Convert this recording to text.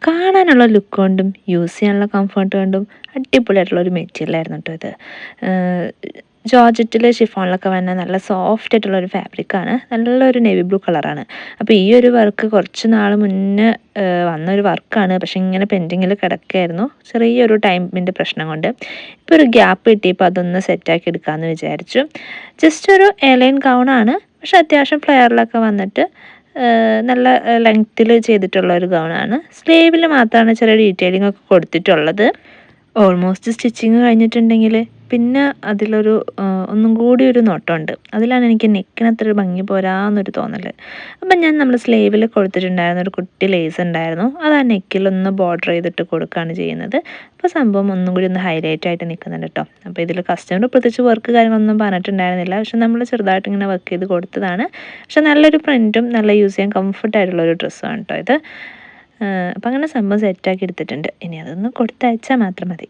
കാണാനുള്ള ലുക്ക് കൊണ്ടും യൂസ് ചെയ്യാനുള്ള കംഫർട്ട് കൊണ്ടും അടിപൊളിയായിട്ടുള്ളൊരു മെറ്റീരിയലായിരുന്നു കേട്ടോ ഇത്. ജോർജറ്റിൽ ഷിഫോണിലൊക്കെ വന്ന നല്ല സോഫ്റ്റ് ആയിട്ടുള്ളൊരു ഫാബ്രിക്കാണ്. നല്ലൊരു നേവി ബ്ലൂ കളറാണ്. അപ്പോൾ ഈ ഒരു വർക്ക് കുറച്ച് നാൾ മുന്നേ വന്നൊരു വർക്കാണ്. പക്ഷേ ഇങ്ങനെ പെൻഡിങ്ങിൽ കിടക്കുകയായിരുന്നു ചെറിയൊരു ടൈമിൻ്റെ പ്രശ്നം കൊണ്ട്. ഇപ്പോൾ ഒരു ഗ്യാപ്പ് കിട്ടിയപ്പോൾ അതൊന്ന് സെറ്റാക്കി എടുക്കാമെന്ന് വിചാരിച്ചു. ജസ്റ്റ് ഒരു എയർലൈൻ ഗൗണാണ്, പക്ഷെ അത്യാവശ്യം ഫ്ലെയറിലൊക്കെ വന്നിട്ട് നല്ല ലെങ്ത്തിൽ ചെയ്തിട്ടുള്ള ഒരു ഗൗണാണ്. സ്ലീവിൽ മാത്രമാണ് ചെറിയ ഡീറ്റെയിലിംഗ് ഒക്കെ കൊടുത്തിട്ടുള്ളത്. ഓൾമോസ്റ്റ് സ്റ്റിച്ചിങ് കഴിഞ്ഞിട്ടുണ്ടെങ്കിൽ പിന്നെ അതിലൊരു ഒന്നും കൂടി ഒരു നോട്ടമുണ്ട്. അതിലാണ് എനിക്ക് നെക്കിന് അത്ര ഭംഗി പോരാന്നൊരു തോന്നൽ. അപ്പം ഞാൻ നമ്മൾ സ്ലീവിൽ കൊടുത്തിട്ടുണ്ടായിരുന്ന ഒരു കുട്ടി ലേസ് ഉണ്ടായിരുന്നു, അത് ആ നെക്കിലൊന്ന് ബോർഡർ ചെയ്തിട്ട് കൊടുക്കുകയാണ് ചെയ്യുന്നത്. അപ്പോൾ സംഭവം ഒന്നും കൂടി ഒന്ന് ഹൈലൈറ്റ് ആയിട്ട് നിൽക്കുന്നുണ്ട് കേട്ടോ. അപ്പോൾ ഇതിൽ കസ്റ്റമർ പ്രത്യേകിച്ച് വർക്ക് കാര്യങ്ങളൊന്നും പറഞ്ഞിട്ടുണ്ടായിരുന്നില്ല, പക്ഷെ നമ്മൾ ചെറുതായിട്ട് ഇങ്ങനെ വർക്ക് ചെയ്ത് കൊടുത്തതാണ്. പക്ഷെ നല്ലൊരു പ്രിൻറ്റും നല്ല യൂസ് ചെയ്യാൻ കംഫർട്ടായിട്ടുള്ളൊരു ഡ്രസ്സാണ് കേട്ടോ ഇത്. അപ്പം അങ്ങനെ സംഭവം സെറ്റാക്കി എടുത്തിട്ടുണ്ട്. ഇനി അതൊന്ന് കൊടുത്തയച്ചാൽ മാത്രം മതി.